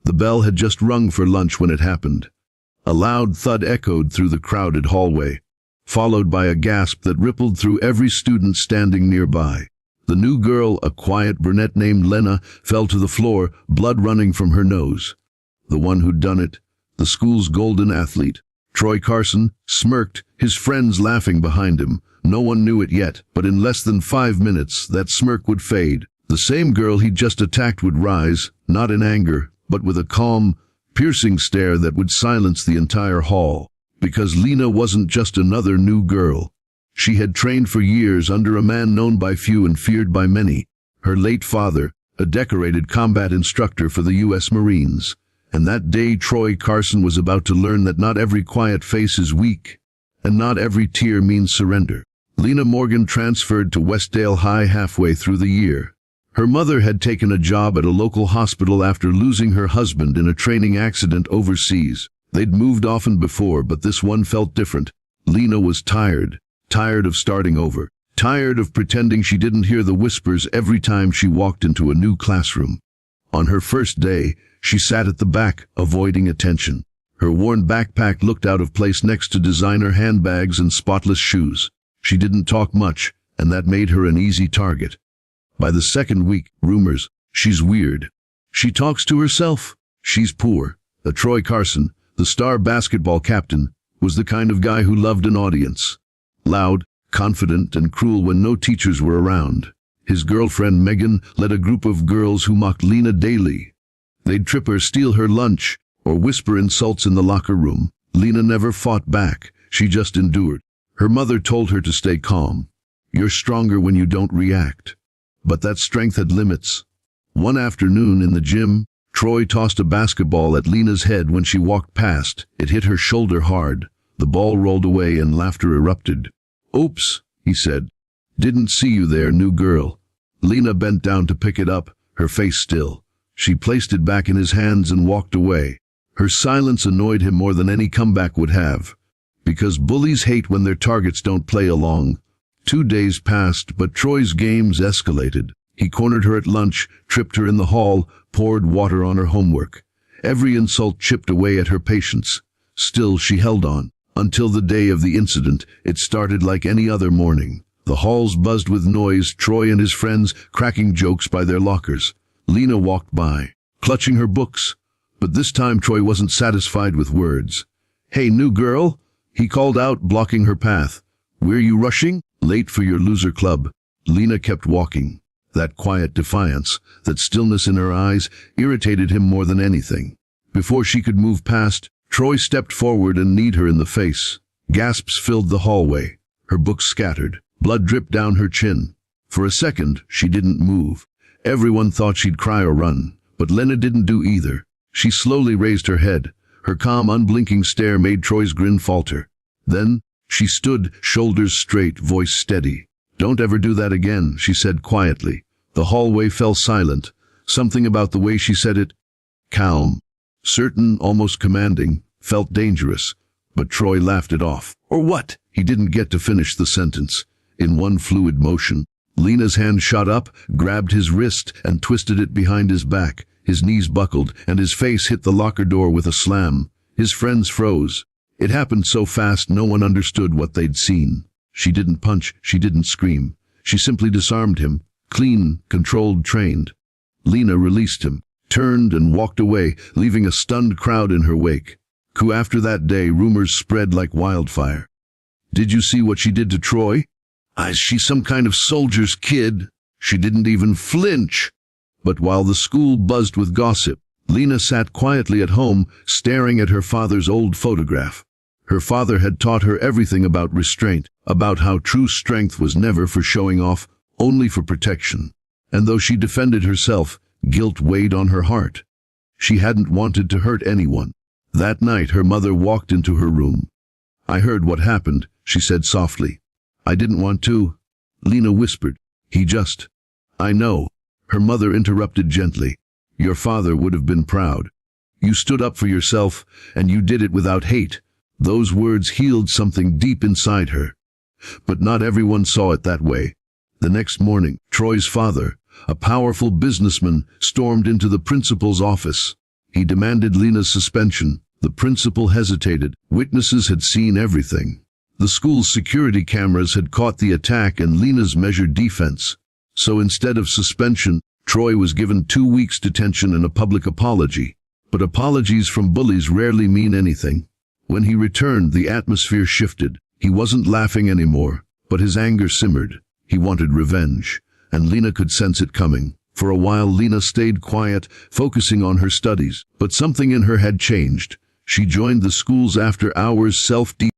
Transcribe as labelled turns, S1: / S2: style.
S1: The bell had just rung for lunch when it happened. A loud thud echoed through the crowded hallway, followed by a gasp that rippled through every student standing nearby. The new girl, a quiet brunette named Lena, fell to the floor, blood running from her nose. The one who'd done it, the school's golden athlete, Troy Carson, smirked, his friends laughing behind him. No one knew it yet, but in less than 5 minutes, that smirk would fade. The same girl he'd just attacked would rise, not in anger, but with a calm, piercing stare that would silence the entire hall. Because Lena wasn't just another new girl. She had trained for years under a man known by few and feared by many, her late father, a decorated combat instructor for the U.S. Marines. And that day Troy Carson was about to learn that not every quiet face is weak, and not every tear means surrender. Lena Morgan transferred to Westdale High halfway through the year. Her mother had taken a job at a local hospital after losing her husband in a training accident overseas. They'd moved often before, but this one felt different. Lena was tired of starting over, tired of pretending she didn't hear the whispers every time she walked into a new classroom. On her first day, she sat at the back, avoiding attention. Her worn backpack looked out of place next to designer handbags and spotless shoes. She didn't talk much, and that made her an easy target. By the second week, rumors, she's weird. She talks to herself. She's poor. Troy Carson, the star basketball captain, was the kind of guy who loved an audience. Loud, confident, and cruel when no teachers were around. His girlfriend Megan led a group of girls who mocked Lena daily. They'd trip her, steal her lunch, or whisper insults in the locker room. Lena never fought back. She just endured. Her mother told her to stay calm. You're stronger when you don't react. But that strength had limits. One afternoon in the gym, Troy tossed a basketball at Lena's head when she walked past. It hit her shoulder hard. The ball rolled away and laughter erupted. "Oops," he said. "Didn't see you there, new girl." Lena bent down to pick it up, her face still. She placed it back in his hands and walked away. Her silence annoyed him more than any comeback would have. Because bullies hate when their targets don't play along. 2 days passed, but Troy's games escalated. He cornered her at lunch, tripped her in the hall, poured water on her homework. Every insult chipped away at her patience. Still, she held on. Until the day of the incident, it started like any other morning. The halls buzzed with noise, Troy and his friends cracking jokes by their lockers. Lena walked by, clutching her books. But this time Troy wasn't satisfied with words. "Hey, new girl," he called out, blocking her path. "Where you rushing? Late for your loser club." Lena kept walking. That quiet defiance, that stillness in her eyes, irritated him more than anything. Before she could move past, Troy stepped forward and kneed her in the face. Gasps filled the hallway. Her books scattered. Blood dripped down her chin. For a second, she didn't move. Everyone thought she'd cry or run, but Lena didn't do either. She slowly raised her head. Her calm, unblinking stare made Troy's grin falter. Then, she stood, shoulders straight, voice steady. "Don't ever do that again," she said quietly. The hallway fell silent. Something about the way she said it, calm, certain, almost commanding, felt dangerous. But Troy laughed it off. "Or what?" He didn't get to finish the sentence. In one fluid motion, Lena's hand shot up, grabbed his wrist, and twisted it behind his back. His knees buckled, and his face hit the locker door with a slam. His friends froze. It happened so fast no one understood what they'd seen. She didn't punch, she didn't scream. She simply disarmed him, clean, controlled, trained. Lena released him, turned and walked away, leaving a stunned crowd in her wake. After that day, rumors spread like wildfire. "Did you see what she did to Troy? She's some kind of soldier's kid. She didn't even flinch." But while the school buzzed with gossip, Lena sat quietly at home, staring at her father's old photograph. Her father had taught her everything about restraint, about how true strength was never for showing off, only for protection. And though she defended herself, guilt weighed on her heart. She hadn't wanted to hurt anyone. That night her mother walked into her room. "I heard what happened," she said softly. "I didn't want to," Lena whispered. "I know." Her mother interrupted gently. "Your father would have been proud. You stood up for yourself, and you did it without hate." Those words healed something deep inside her. But not everyone saw it that way. The next morning, Troy's father, a powerful businessman, stormed into the principal's office. He demanded Lena's suspension. The principal hesitated. Witnesses had seen everything. The school's security cameras had caught the attack and Lena's measured defense. So instead of suspension, Troy was given 2 weeks detention and a public apology. But apologies from bullies rarely mean anything. When he returned, the atmosphere shifted. He wasn't laughing anymore, but his anger simmered. He wanted revenge, and Lena could sense it coming. For a while, Lena stayed quiet, focusing on her studies. But something in her had changed. She joined the school's after-hours self-defense